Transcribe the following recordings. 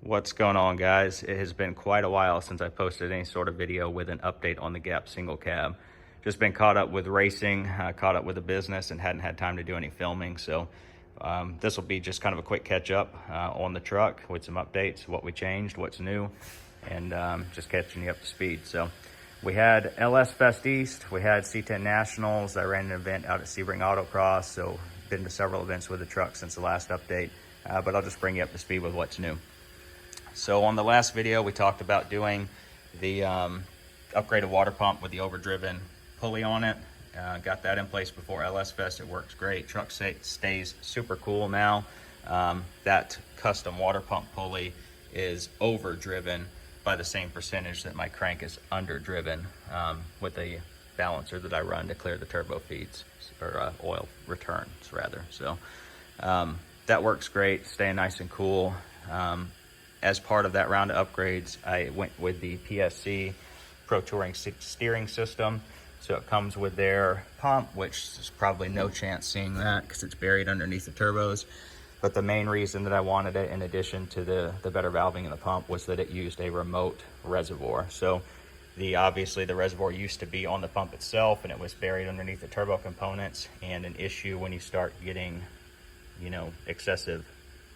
What's going on, guys? It has been quite a while since I posted any sort of video with an update on the Gap single cab. Just been caught up with racing, caught up with the business, and hadn't had time to do any filming. So this will be just kind of a quick catch up on the truck with some updates, what we changed, what's new, and just catching you up to speed. So we had LS Fest East, we had C10 Nationals. I ran an event out at Sebring Autocross, so been to several events with the truck since the last update, but I'll just bring you up to speed with what's new. So on the last video, we talked about doing the upgraded water pump with the overdriven pulley on it. Got that in place before LS Fest. It works great. Truck stays super cool now. That custom water pump pulley is overdriven by the same percentage that my crank is underdriven with the balancer that I run to clear the turbo feeds, or oil returns rather. So that works great, staying nice and cool. As part of that round of upgrades, I went with the PSC Pro Touring steering system. So it comes with their pump, which is probably no chance seeing that because it's buried underneath the turbos. But the main reason that I wanted it, in addition to the better valving in the pump, was that it used a remote reservoir. So obviously the reservoir used to be on the pump itself, and it was buried underneath the turbo components. And an issue when you start getting, excessive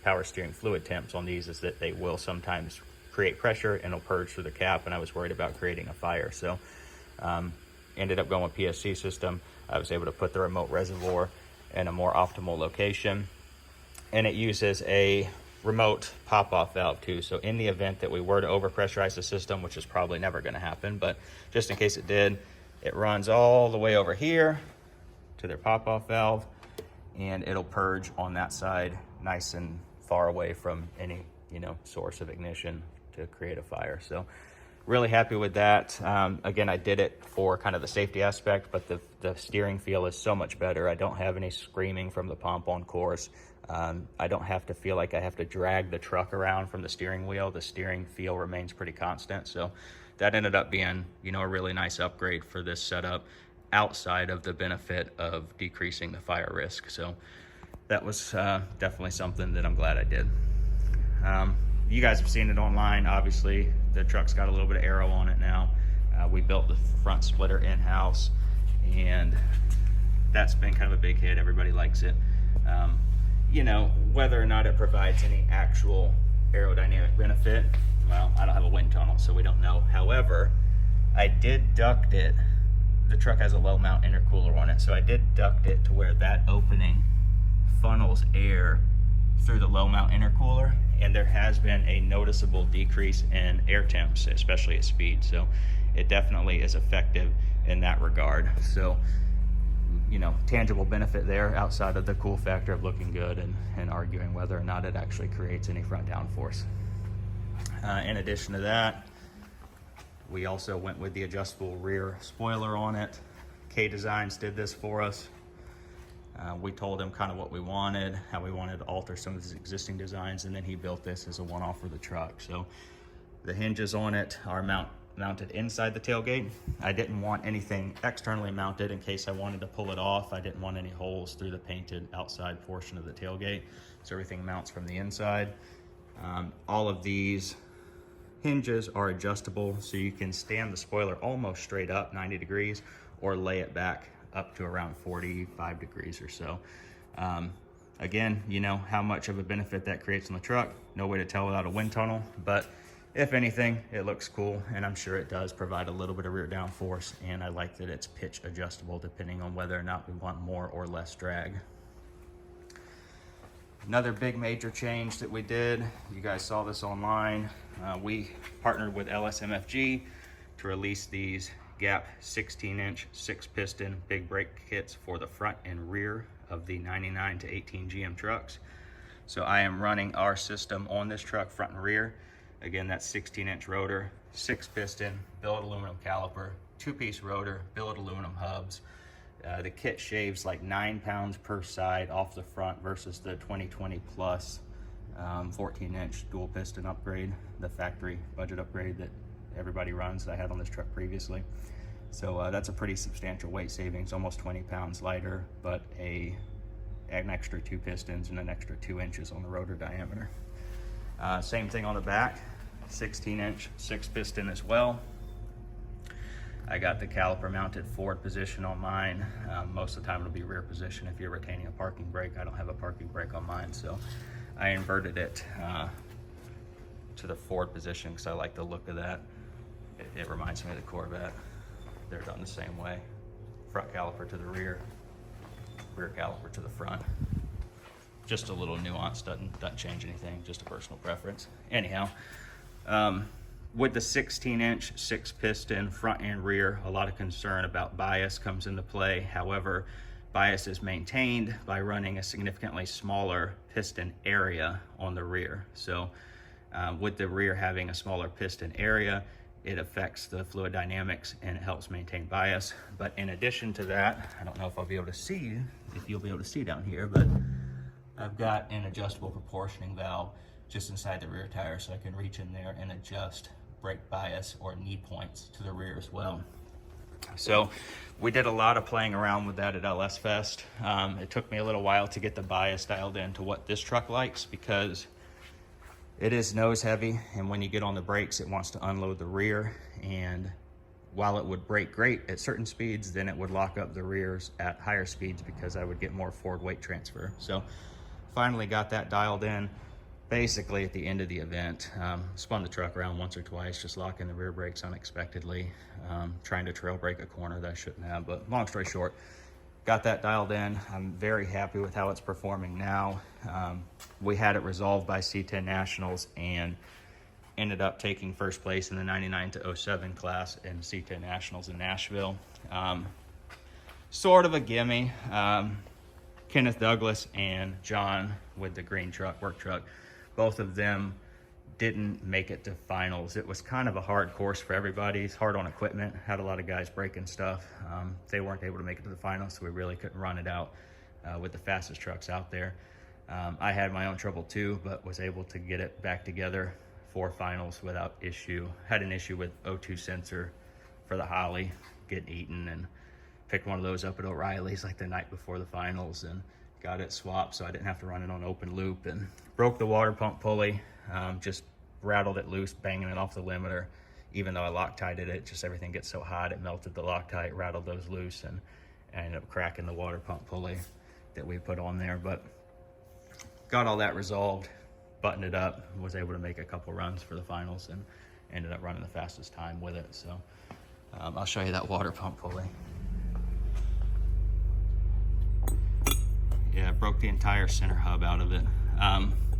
power steering fluid temps on these is that they will sometimes create pressure and it'll purge through the cap, and I was worried about creating a fire. So ended up going with PSC system. I was able to put the remote reservoir in a more optimal location, and it uses a remote pop-off valve too. So in the event that we were to overpressurize the system, which is probably never going to happen, but just in case it did, it runs all the way over here to their pop-off valve, and it'll purge on that side nice and far away from any source of ignition to create a fire. So really happy with that. Again, I did it for kind of the safety aspect, but the steering feel is so much better. I don't have any screaming from the pump on course. I don't have to feel like I have to drag the truck around from the steering wheel. The steering feel remains pretty constant. So that ended up being a really nice upgrade for this setup, outside of the benefit of decreasing the fire risk. So that was definitely something that I'm glad I did. You guys have seen it online. Obviously, the truck's got a little bit of aero on it now. We built the front splitter in-house, and that's been kind of a big hit. Everybody likes it. Whether or not it provides any actual aerodynamic benefit, well, I don't have a wind tunnel, so we don't know. However, I did duct it. The truck has a low mount intercooler on it, so I did duct it to where that opening funnels air through the low mount intercooler, and there has been a noticeable decrease in air temps, especially at speed. So it definitely is effective in that regard. So tangible benefit there outside of the cool factor of looking good and arguing whether or not it actually creates any front downforce. In addition to that, we also went with the adjustable rear spoiler on it. K Designs did this for us. We told him kind of what we wanted, how we wanted to alter some of his existing designs, and then he built this as a one-off for the truck. So the hinges on it are mounted inside the tailgate. I didn't want anything externally mounted in case I wanted to pull it off. I didn't want any holes through the painted outside portion of the tailgate, so everything mounts from the inside. All of these hinges are adjustable, so you can stand the spoiler almost straight up 90 degrees or lay it back up to around 45 degrees or so. Again, how much of a benefit that creates on the truck, no way to tell without a wind tunnel, but if anything, it looks cool, and I'm sure it does provide a little bit of rear downforce, and I like that it's pitch adjustable depending on whether or not we want more or less drag. Another big major change that we did, you guys saw this online, we partnered with LSMFG to release these Gap 16-inch 6-piston big brake kits for the front and rear of the 99 to 18 GM trucks. So I am running our system on this truck, front and rear. Again, that's 16-inch rotor, 6-piston, billet aluminum caliper, 2-piece rotor, billet aluminum hubs. The kit shaves like 9 pounds per side off the front versus the 2020 plus 14-inch dual piston upgrade, the factory budget upgrade that everybody runs that I had on this truck previously. So that's a pretty substantial weight savings, almost 20 pounds lighter, but an extra 2 pistons and an extra 2 inches on the rotor diameter. Same thing on the back, 16-inch 6-piston as well. I got the caliper mounted forward position on mine. Most of the time it'll be rear position if you're retaining a parking brake. I don't have a parking brake on mine, so I inverted it to the forward position because I like the look of that. It reminds me of the Corvette. They're done the same way. Front caliper to the rear caliper to the front. Just a little nuance, doesn't change anything, just a personal preference. Anyhow, with the 16-inch 6-piston front and rear, a lot of concern about bias comes into play. However, bias is maintained by running a significantly smaller piston area on the rear. So with the rear having a smaller piston area, it affects the fluid dynamics and it helps maintain bias. But in addition to that, I don't know if I'll be able to see, if you'll be able to see down here, but I've got an adjustable proportioning valve just inside the rear tire, so I can reach in there and adjust brake bias or knee points to the rear as well. So we did a lot of playing around with that at LS Fest. It took me a little while to get the bias dialed in to what this truck likes, because it is nose heavy, and when you get on the brakes, it wants to unload the rear, and while it would brake great at certain speeds, then it would lock up the rears at higher speeds because I would get more forward weight transfer. So finally got that dialed in basically at the end of the event. Spun the truck around once or twice, just locking the rear brakes unexpectedly, trying to trail brake a corner that I shouldn't have. But long story short, got that dialed in. I'm very happy with how it's performing now. We had it resolved by C10 Nationals and ended up taking first place in the 99 to 07 class in C10 Nationals in Nashville. Sort of a gimme. Kenneth Douglas and John with the green truck, work truck, both of them didn't make it to finals. It was kind of a hard course for everybody. It's hard on equipment, had a lot of guys breaking stuff. They weren't able to make it to the finals, so we really couldn't run it out with the fastest trucks out there. I had my own trouble too, but was able to get it back together for finals without issue. Had an issue with O2 sensor for the Holly getting eaten, and picked one of those up at O'Reilly's like the night before the finals and got it swapped so I didn't have to run it on open loop, and broke the water pump pulley. Just rattled it loose, banging it off the limiter. Even though I Loctited it, just everything gets so hot, it melted the Loctite, rattled those loose, and I ended up cracking the water pump pulley that we put on there. But got all that resolved, buttoned it up, was able to make a couple runs for the finals, and ended up running the fastest time with it. So I'll show you that water pump pulley. Yeah, broke the entire center hub out of it.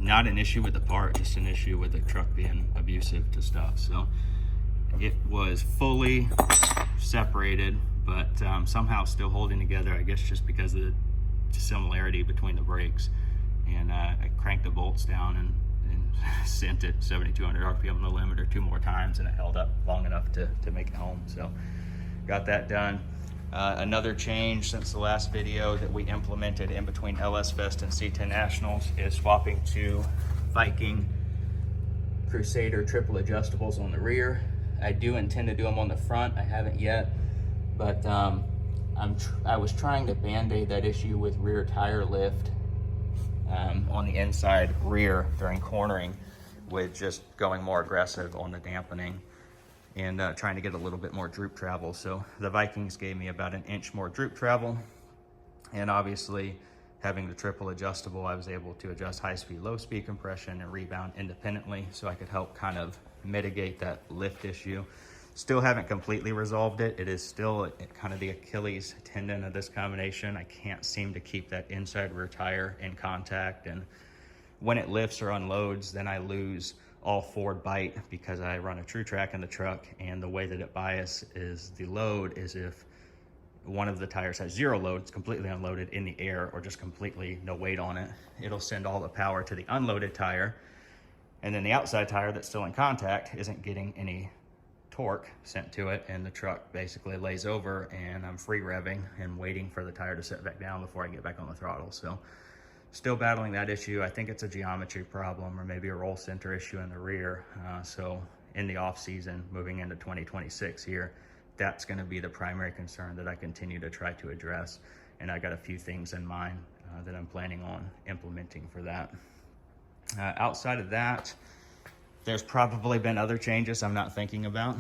Not an issue with the part, just an issue with the truck being abusive to stuff. So it was fully separated, but somehow still holding together, I guess just because of the similarity between the brakes. And I cranked the bolts down and sent it 7,200 RPM on the limiter 2 more times, and it held up long enough to make it home. So got that done. Another change since the last video that we implemented in between LS Fest and C10 Nationals is swapping to Viking Crusader triple adjustables on the rear. I do intend to do them on the front. I haven't yet, but I was trying to band-aid that issue with rear tire lift on the inside rear during cornering with just going more aggressive on the dampening and trying to get a little bit more droop travel. So the Vikings gave me about 1 inch more droop travel, and obviously having the triple adjustable, I was able to adjust high-speed, low-speed compression and rebound independently, so I could help kind of mitigate that lift issue. Still haven't completely resolved it. It is still kind of the Achilles tendon of this combination. I can't seem to keep that inside rear tire in contact, and when it lifts or unloads, then I lose all forward bite because I run a true track in the truck, and the way that it bias is the load is if one of the tires has 0 load, it's completely unloaded in the air, or just completely no weight on it, it'll send all the power to the unloaded tire, and then the outside tire that's still in contact isn't getting any torque sent to it, and the truck basically lays over, and I'm free revving and waiting for the tire to set back down before I get back on the throttle. So still battling that issue. I think it's a geometry problem or maybe a roll center issue in the rear. So in the off season, moving into 2026 here, that's gonna be the primary concern that I continue to try to address. And I got a few things in mind that I'm planning on implementing for that. Outside of that, There's probably been other changes I'm not thinking about,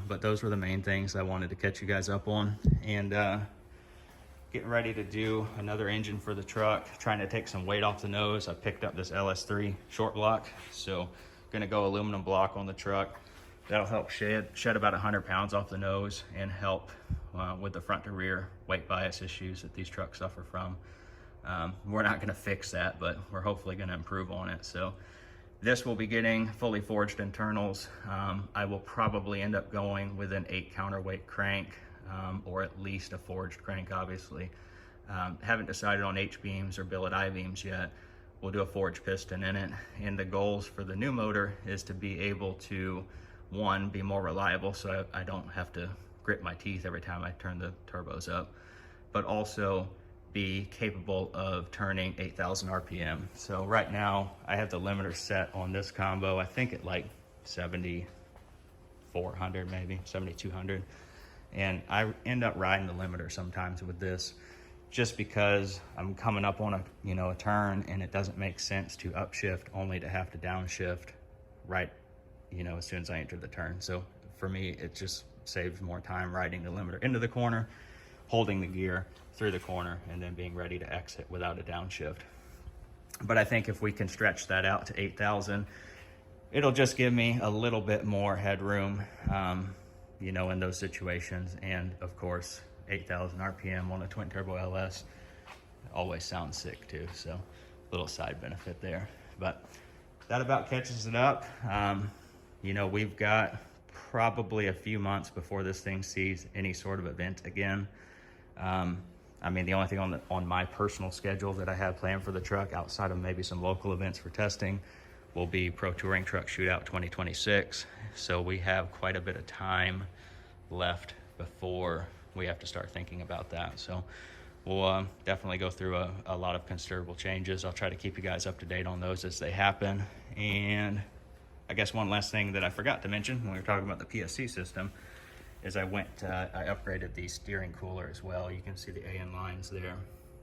but those were the main things I wanted to catch you guys up on. And getting ready to do another engine for the truck, trying to take some weight off the nose. I picked up this LS3 short block, so gonna go aluminum block on the truck. That'll help shed about 100 pounds off the nose and help with the front to rear weight bias issues that these trucks suffer from. We're not gonna fix that, but we're hopefully gonna improve on it. So this will be getting fully forged internals. I will probably end up going with an 8 counterweight crank, or at least a forged crank, obviously. Haven't decided on H-beams or billet I-beams yet. We'll do a forged piston in it. And the goals for the new motor is to be able to, one, be more reliable so I don't have to grit my teeth every time I turn the turbos up, but also be capable of turning 8,000 RPM. So right now I have the limiter set on this combo, I think at like 7,400, maybe 7,200. And I end up riding the limiter sometimes with this just because I'm coming up on a turn and it doesn't make sense to upshift only to have to downshift right, as soon as I enter the turn. So for me, it just saves more time riding the limiter into the corner, holding the gear through the corner, and then being ready to exit without a downshift. But I think if we can stretch that out to 8,000, it'll just give me a little bit more headroom, in those situations. And of course, 8,000 RPM on a twin turbo LS always sounds sick too. So little side benefit there, but that about catches it up. We've got probably a few months before this thing sees any sort of event again. The only thing on my personal schedule that I have planned for the truck, outside of maybe some local events for testing, will be Pro Touring Truck Shootout 2026. So we have quite a bit of time left before we have to start thinking about that. So we'll definitely go through a lot of considerable changes. I'll try to keep you guys up to date on those as they happen. And I guess one last thing that I forgot to mention when we were talking about the PSC system is I upgraded the steering cooler as well. You can see the AN lines there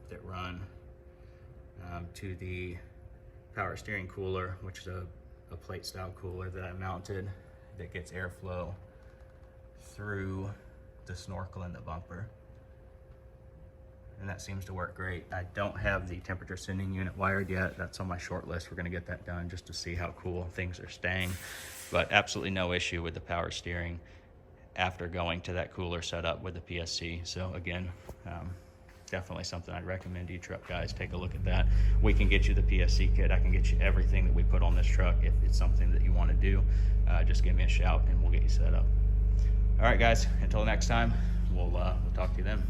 that run to the power steering cooler, which is a plate style cooler that I mounted that gets airflow through the snorkel and the bumper. And that seems to work great. I don't have the temperature sending unit wired yet. That's on my short list. We're gonna get that done just to see how cool things are staying. But absolutely no issue with the power steering after going to that cooler setup with the PSC. So again, definitely something I'd recommend to you truck guys. Take a look at that. We can get you the PSC kit. I can get you everything that we put on this truck. If it's something that you want to do, just give me a shout and we'll get you set up. All right, guys, until next time, we'll talk to you then.